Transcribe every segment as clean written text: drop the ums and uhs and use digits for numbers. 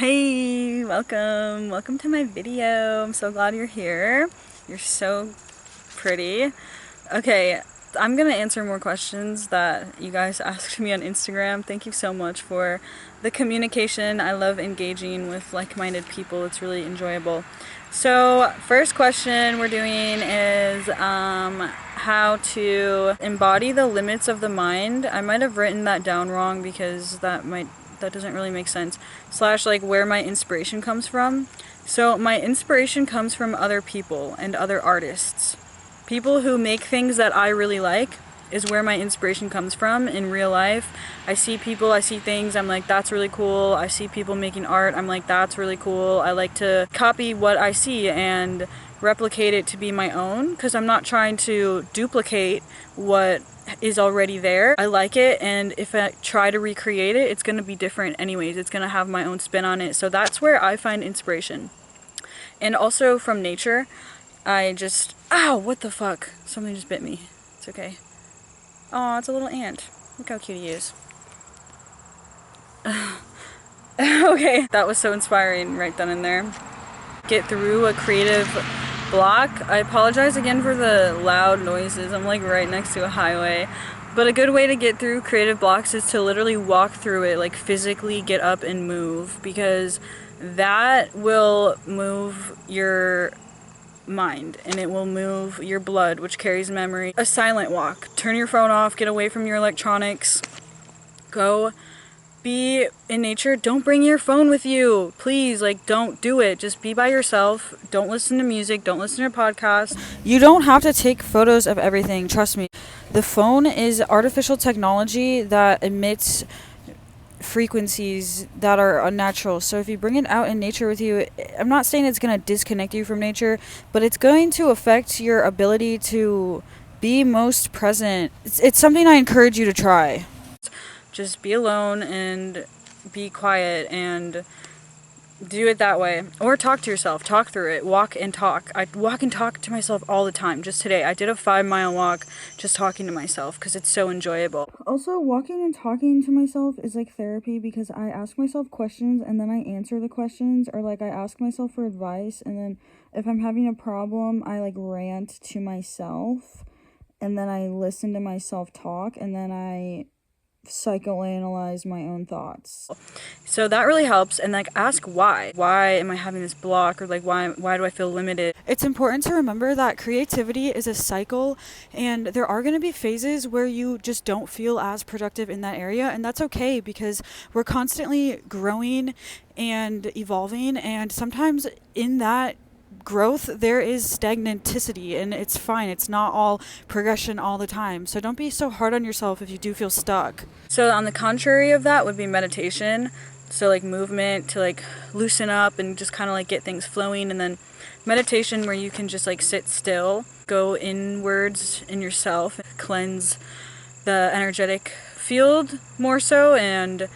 Hey, welcome to my video. I'm so glad you're here. You're so pretty. Okay, I'm gonna answer more questions that you guys asked me on Instagram. Thank you so much for the communication. I love engaging with like-minded people. It's really enjoyable. So, first question we're doing is how to embody the limits of the mind. I might have written that down wrong because that doesn't really make sense. Slash, like, where my inspiration comes from. So my inspiration comes from other people and other artists. People who make things that I really like is where my inspiration comes from in real life. I see people, I see things, I'm like, that's really cool. I see people making art, I'm like, that's really cool. I like to copy what I see and replicate it to be my own, because I'm not trying to duplicate what is already there. I like it, and if I try to recreate it, it's going to be different anyways. It's going to have my own spin on it. So that's where I find inspiration. And also from nature. Ow, what the fuck? Something just bit me. It's okay. Oh, it's a little ant. Look how cute he is. Okay, that was so inspiring right then and there. Get through a creative block. I apologize again for the loud noises. I'm like right next to a highway. But a good way to get through creative blocks is to literally walk through it, like physically get up and move, because that will move your mind and it will move your blood, which carries memory. A silent walk. Turn your phone off, get away from your electronics. Go be in nature. Don't bring your phone with you. Please, like, don't do it. Just be by yourself. Don't listen to music. Don't listen to podcasts. You don't have to take photos of everything. Trust me. The phone is artificial technology that emits frequencies that are unnatural. So if you bring it out in nature with you, I'm not saying it's going to disconnect you from nature, but it's going to affect your ability to be most present. It's something I encourage you to try. Just be alone and be quiet and do it that way. Or talk to yourself. Talk through it. Walk and talk. I walk and talk to myself all the time. Just today, I did a 5-mile walk just talking to myself because it's so enjoyable. Also, walking and talking to myself is like therapy, because I ask myself questions and then I answer the questions, or like I ask myself for advice, and then if I'm having a problem, I like rant to myself, and then I listen to myself talk, and then I psychoanalyze my own thoughts. So that really helps. And like, ask why am I having this block, or like why do I feel limited. It's important to remember that creativity is a cycle, and there are going to be phases where you just don't feel as productive in that area, and that's okay, because we're constantly growing and evolving, and sometimes in that growth there is stagnanticity, and it's fine. It's not all progression all the time, so don't be so hard on yourself if you do feel stuck. So on the contrary of that would be meditation. So like movement to like loosen up and just kind of like get things flowing, and then meditation where you can just like sit still, go inwards in yourself, cleanse the energetic field more so, and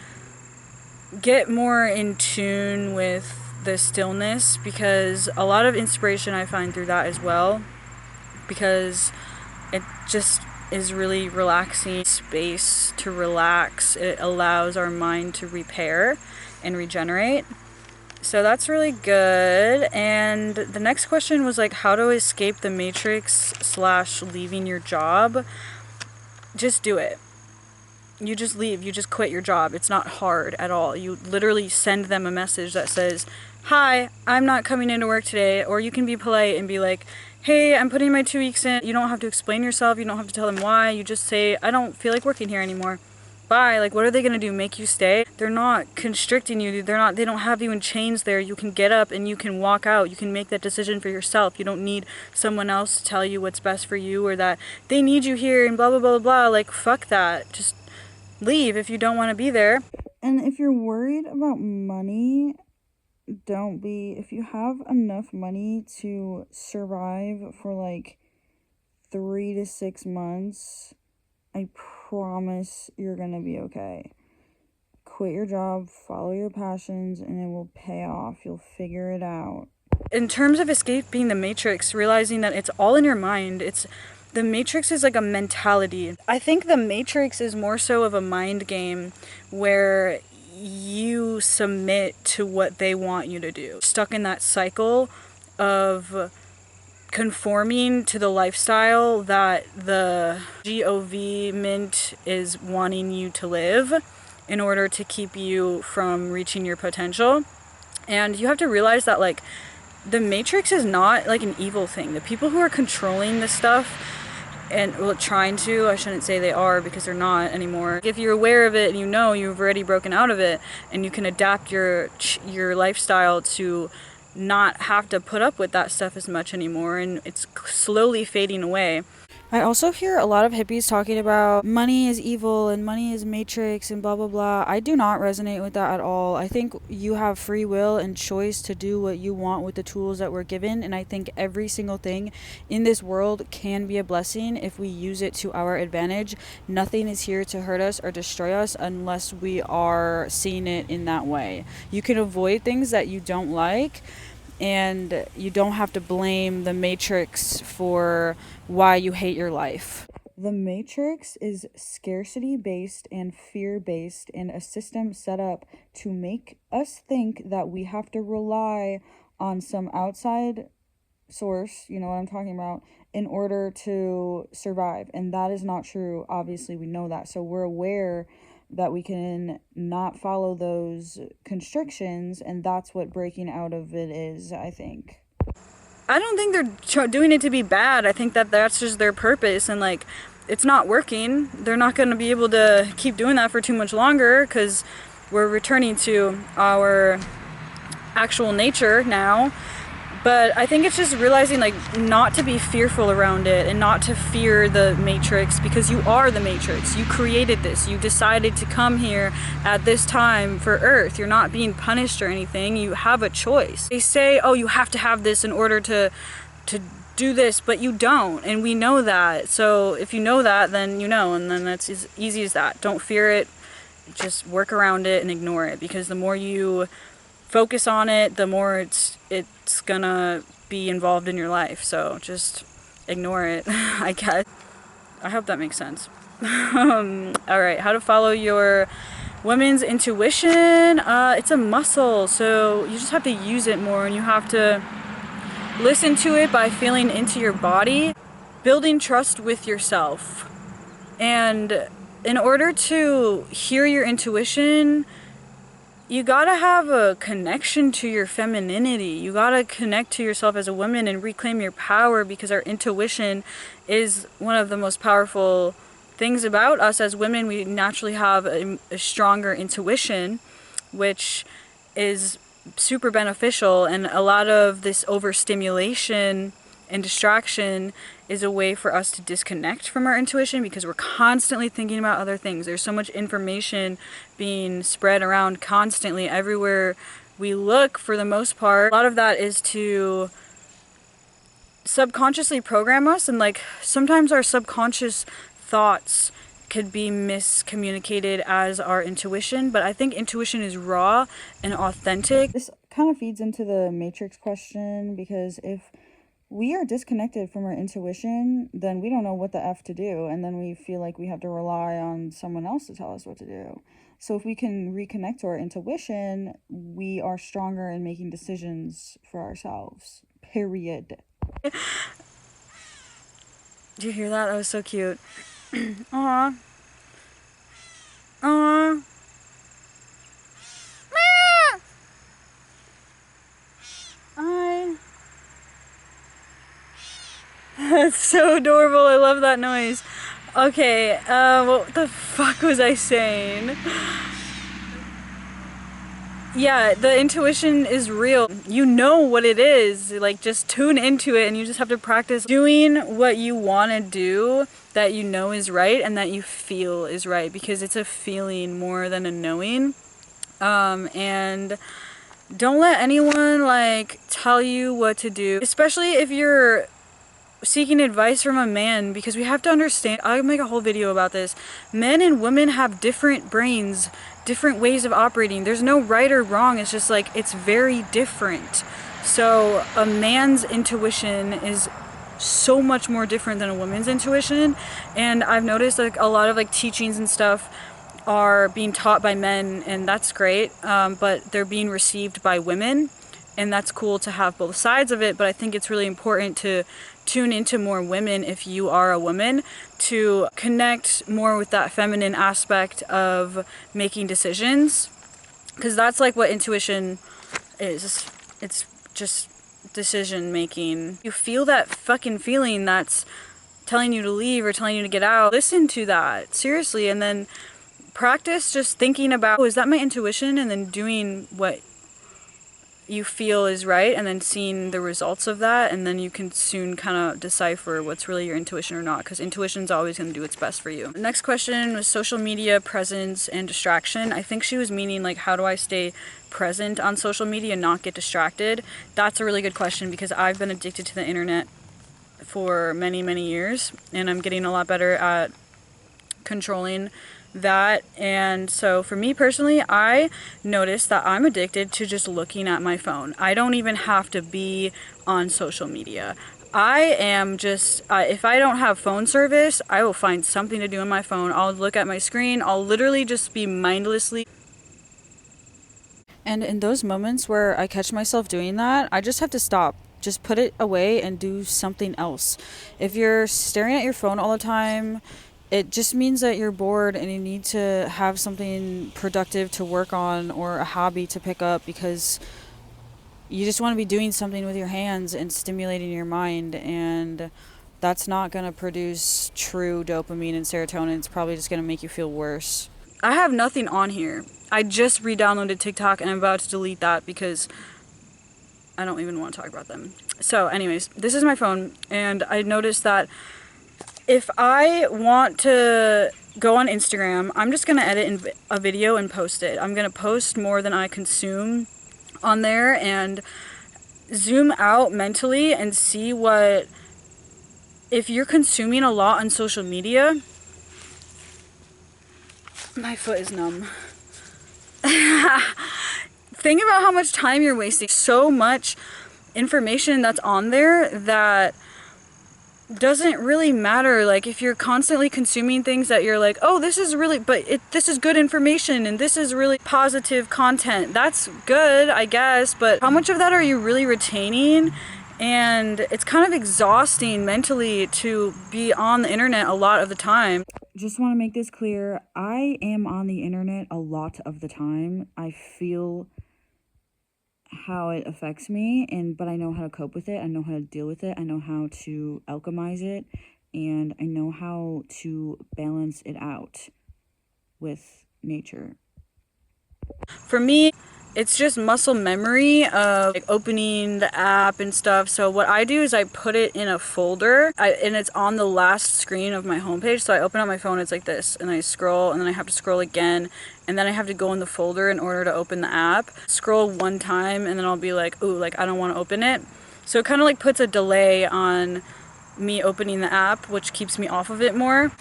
get more in tune with the stillness, because a lot of inspiration I find through that as well, because it just is really relaxing space to relax. It allows our mind to repair and regenerate. So that's really good. And the next question was like how to escape the matrix / leaving your job. Just do it. You just leave. You just quit your job. It's not hard at all. You literally send them a message that says, hi, I'm not coming into work today. Or you can be polite and be like, hey, I'm putting my 2 weeks in. You don't have to explain yourself. You don't have to tell them why. You just say, I don't feel like working here anymore. Bye. Like, what are they going to do? Make you stay? They're not constricting you. They don't have you in chains there. You can get up and you can walk out. You can make that decision for yourself. You don't need someone else to tell you what's best for you, or that they need you here and blah, blah, blah, blah. Like, fuck that. Just leave if you don't want to be there. And if you're worried about money, don't be. If you have enough money to survive for like 3 to 6 months, I promise you're gonna be okay. Quit your job, follow your passions, and it will pay off. You'll figure it out. In terms of escaping the matrix, realizing that it's all in your mind, the matrix is like a mentality. I think the matrix is more so of a mind game where you submit to what they want you to do. Stuck in that cycle of conforming to the lifestyle that the government is wanting you to live in order to keep you from reaching your potential. And you have to realize that, like, the Matrix is not like an evil thing. The people who are controlling this stuff, and well, trying to, I shouldn't say they are, because they're not anymore. If you're aware of it and you know you've already broken out of it, and you can adapt your lifestyle to not have to put up with that stuff as much anymore, and it's slowly fading away. I also hear a lot of hippies talking about money is evil and money is matrix and blah blah blah. I do not resonate with that at all. I think you have free will and choice to do what you want with the tools that we're given, and I think every single thing in this world can be a blessing if we use it to our advantage. Nothing is here to hurt us or destroy us unless we are seeing it in that way. You can avoid things that you don't like, and you don't have to blame the Matrix for why you hate your life. The Matrix is scarcity-based and fear-based, and a system set up to make us think that we have to rely on some outside source, you know what I'm talking about, in order to survive. And that is not true. Obviously, we know that. So we're aware that we can not follow those constrictions, and that's what breaking out of it is, I think. I don't think they're doing it to be bad. I think that that's just their purpose, and like, it's not working. They're not going to be able to keep doing that for too much longer, because we're returning to our actual nature now. But I think it's just realizing, like, not to be fearful around it and not to fear the Matrix, because you are the Matrix. You created this. You decided to come here at this time for Earth. You're not being punished or anything. You have a choice. They say, oh, you have to have this in order to do this, but you don't, and we know that. So if you know that, then you know, and then that's as easy as that. Don't fear it. Just work around it and ignore it, because the more you focus on it, the more it's gonna be involved in your life. So just ignore it, I guess. I hope that makes sense. Alright, how to follow your women's intuition. It's a muscle, so you just have to use it more, and you have to listen to it by feeling into your body, building trust with yourself. And in order to hear your intuition, you gotta have a connection to your femininity. You gotta connect to yourself as a woman and reclaim your power, because our intuition is one of the most powerful things about us as women. We naturally have a stronger intuition, which is super beneficial, and a lot of this overstimulation and distraction is a way for us to disconnect from our intuition, because we're constantly thinking about other things. There's so much information being spread around constantly everywhere we look, for the most part. A lot of that is to subconsciously program us, and like, sometimes our subconscious thoughts could be miscommunicated as our intuition, but I think intuition is raw and authentic. This kind of feeds into the Matrix question, because if we are disconnected from our intuition, then we don't know what the F to do, and then we feel like we have to rely on someone else to tell us what to do. So if we can reconnect to our intuition, we are stronger in making decisions for ourselves. Period. Do you hear that? That was so cute. Aww. Aww. That's so adorable. I love that noise. Okay, what the fuck was I saying? Yeah, the intuition is real. You know what it is. Like, just tune into it, and you just have to practice doing what you want to do that you know is right and that you feel is right, because it's a feeling more than a knowing. And don't let anyone, like, tell you what to do, especially if you're seeking advice from a man, because we have to understand, I'll make a whole video about this, men and women have different brains, different ways of operating. There's no right or wrong. It's just like, it's very different. So a man's intuition is so much more different than a woman's intuition. And I've noticed, like, a lot of like teachings and stuff are being taught by men, and that's great, but they're being received by women, and that's cool to have both sides of it. But I think it's really important to tune into more women if you are a woman, to connect more with that feminine aspect of making decisions, because that's like what intuition is. It's just decision making. You feel that fucking feeling that's telling you to leave or telling you to get out, listen to that seriously, and then practice just thinking about, oh, is that my intuition? And then doing what you feel is right, and then seeing the results of that, and then you can soon kind of decipher what's really your intuition or not, because intuition's always going to do what's best for you. Next question was social media presence and distraction. I think she was meaning like, how do I stay present on social media and not get distracted? That's a really good question, because I've been addicted to the internet for many years, and I'm getting a lot better at controlling that. And so for me personally, I noticed that I'm addicted to just looking at my phone. I don't even have to be on social media. I am just, if I don't have phone service, I will find something to do on my phone. I'll look at my screen. I'll literally just be mindlessly. And in those moments where I catch myself doing that, I just have to stop. Just put it away and do something else. If you're staring at your phone all the time, it just means that you're bored and you need to have something productive to work on or a hobby to pick up, because you just want to be doing something with your hands and stimulating your mind, and that's not going to produce true dopamine and serotonin. It's probably just going to make you feel worse. I have nothing on here. I just re-downloaded TikTok and I'm about to delete that because I don't even want to talk about them. So anyways, this is my phone, and I noticed that if I want to go on Instagram, I'm just going to edit a video and post it. I'm going to post more than I consume on there, and zoom out mentally and see what, if you're consuming a lot on social media, my foot is numb. Think about how much time you're wasting. So much information that's on there that doesn't really matter. Like, if you're constantly consuming things that you're like, oh, this is really, this is good information and this is really positive content, that's good, I guess, but how much of that are you really retaining? And it's kind of exhausting mentally to be on the internet a lot of the time. Just want to make this clear, I am on the internet a lot of the time. I feel how it affects me, but I know how to cope with it. I know how to deal with it. I know how to alchemize it, and I know how to balance it out with nature. For me, it's just muscle memory of like opening the app and stuff. So what I do is I put it in a folder, and it's on the last screen of my homepage. So I open up my phone, it's like this, and I scroll, and then I have to scroll again, and then I have to go in the folder in order to open the app. Scroll one time, and then I'll be like, ooh, like I don't want to open it. So it kind of like puts a delay on me opening the app, which keeps me off of it more.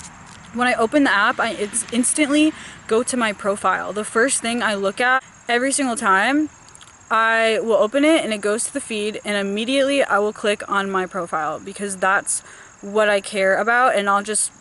When I open the app, it's instantly go to my profile. The first thing I look at every single time, I will open it and it goes to the feed, and immediately I will click on my profile, because that's what I care about. And I'll just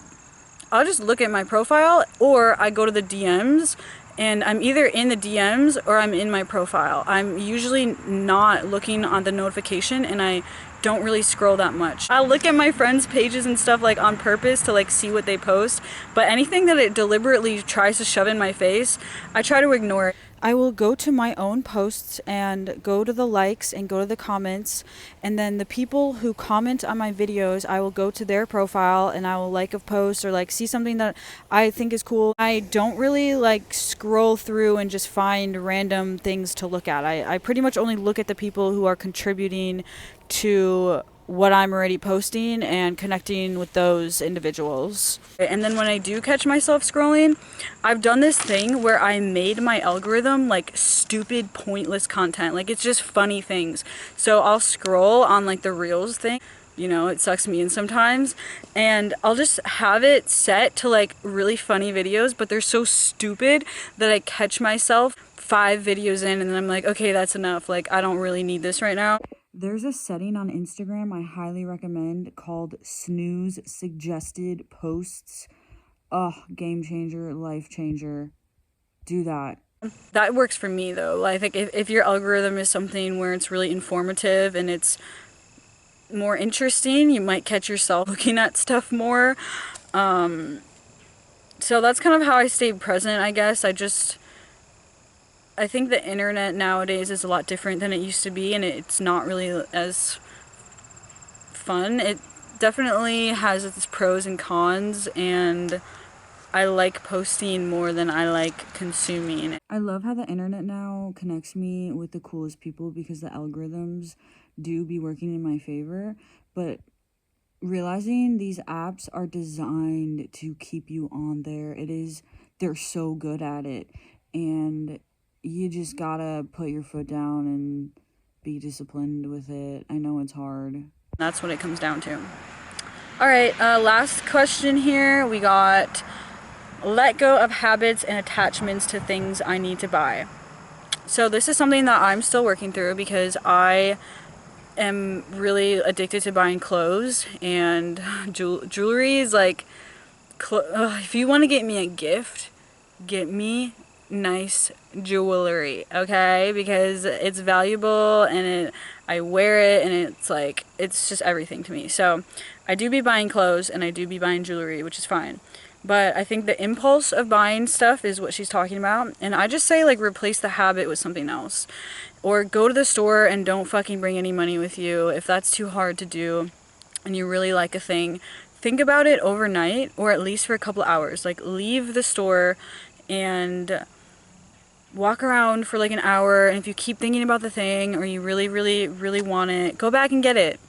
look at my profile, or I go to the DMs and I'm either in the DMs or I'm in my profile. I'm usually not looking on the notification, and I don't really scroll that much. I'll look at my friends' pages and stuff like on purpose to like see what they post, but anything that it deliberately tries to shove in my face, I try to ignore it. I will go to my own posts and go to the likes and go to the comments, and then the people who comment on my videos, I will go to their profile and I will like a post or like see something that I think is cool. I don't really like scroll through and just find random things to look at. I pretty much only look at the people who are contributing to what I'm already posting and connecting with those individuals. And then when I do catch myself scrolling, I've done this thing where I made my algorithm like stupid, pointless content. Like, it's just funny things. So I'll scroll on like the Reels thing. You know, it sucks me in sometimes, and I'll just have it set to like really funny videos, but they're so stupid that I catch myself 5 videos in and then I'm like, okay, that's enough. Like, I don't really need this right now. There's a setting on Instagram I highly recommend called snooze suggested posts. oh, game changer, life changer. Do that. That works for me though. Like, I think if your algorithm is something where it's really informative and it's more interesting, you might catch yourself looking at stuff more. So that's kind of how I stay present, I guess. I think the internet nowadays is a lot different than it used to be, and it's not really as fun. It definitely has its pros and cons, and I like posting more than I like consuming. I love how the internet now connects me with the coolest people because the algorithms do be working in my favor, but realizing these apps are designed to keep you on there. They're so good at it, and you just gotta put your foot down and be disciplined with it. I know it's hard. That's what it comes down to. All right, last question here. We got let go of habits and attachments to things I need to buy. So this is something that I'm still working through because I am really addicted to buying clothes, and jewelry is like, if you want to get me a gift, get me nice jewelry, okay? Because it's valuable, and I wear it, and it's just everything to me. So I do be buying clothes and I do be buying jewelry, which is fine. But I think the impulse of buying stuff is what she's talking about. And I just say, like, replace the habit with something else. Or go to the store and don't fucking bring any money with you. If that's too hard to do and you really like a thing, think about it overnight, or at least for a couple hours. Like, leave the store and walk around for like an hour. And if you keep thinking about the thing, or you really, really, really want it, go back and get it.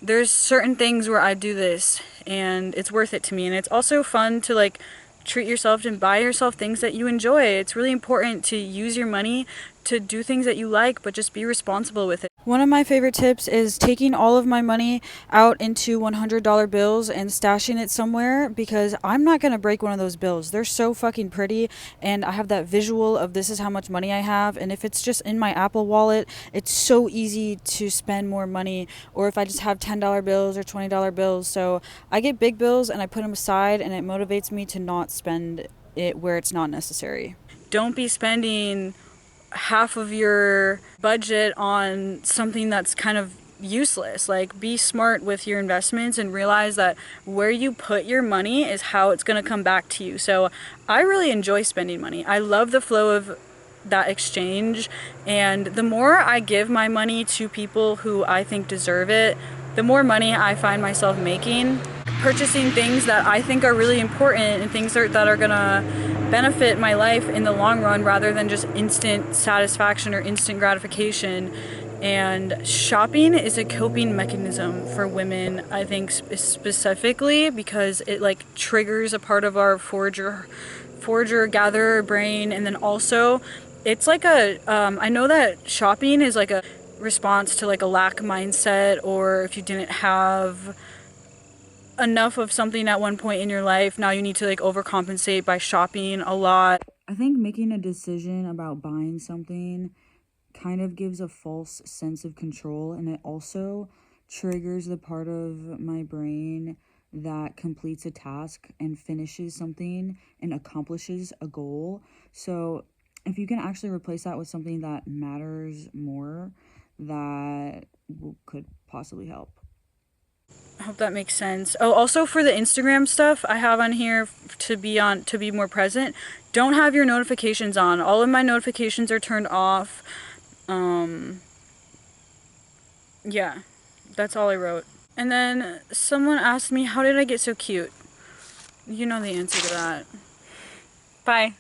There's certain things where I do this and it's worth it to me. And it's also fun to like treat yourself and buy yourself things that you enjoy. It's really important to use your money to do things that you like, but just be responsible with it. One of my favorite tips is taking all of my money out into $100 bills and stashing it somewhere, because I'm not going to break one of those bills. They're so fucking pretty, and I have that visual of this is how much money I have, and if it's just in my Apple wallet, it's so easy to spend more money, or if I just have $10 bills or $20 bills. So I get big bills and I put them aside, and it motivates me to not spend it where it's not necessary. Don't be spending half of your budget on something that's kind of useless. Like, be smart with your investments and realize that where you put your money is how it's going to come back to you. So I really enjoy spending money. I love the flow of that exchange, and the more I give my money to people who I think deserve it, the more money I find myself making, purchasing things that I think are really important and things that are gonna benefit my life in the long run, rather than just instant satisfaction or instant gratification. And shopping is a coping mechanism for women, I think, specifically because it like triggers a part of our forager gatherer brain. And then also it's like I know that shopping is like a response to like a lack mindset, or if you didn't have enough of something at one point in your life, now you need to like overcompensate by shopping a lot. I think making a decision about buying something kind of gives a false sense of control, and it also triggers the part of my brain that completes a task and finishes something and accomplishes a goal. So if you can actually replace that with something that matters more, that could possibly help. I hope that makes sense. Oh, also for the Instagram stuff I have on here to be more present, don't have your notifications on. All of my notifications are turned off. Yeah, that's all I wrote. And then someone asked me, how did I get so cute? You know the answer to that. Bye.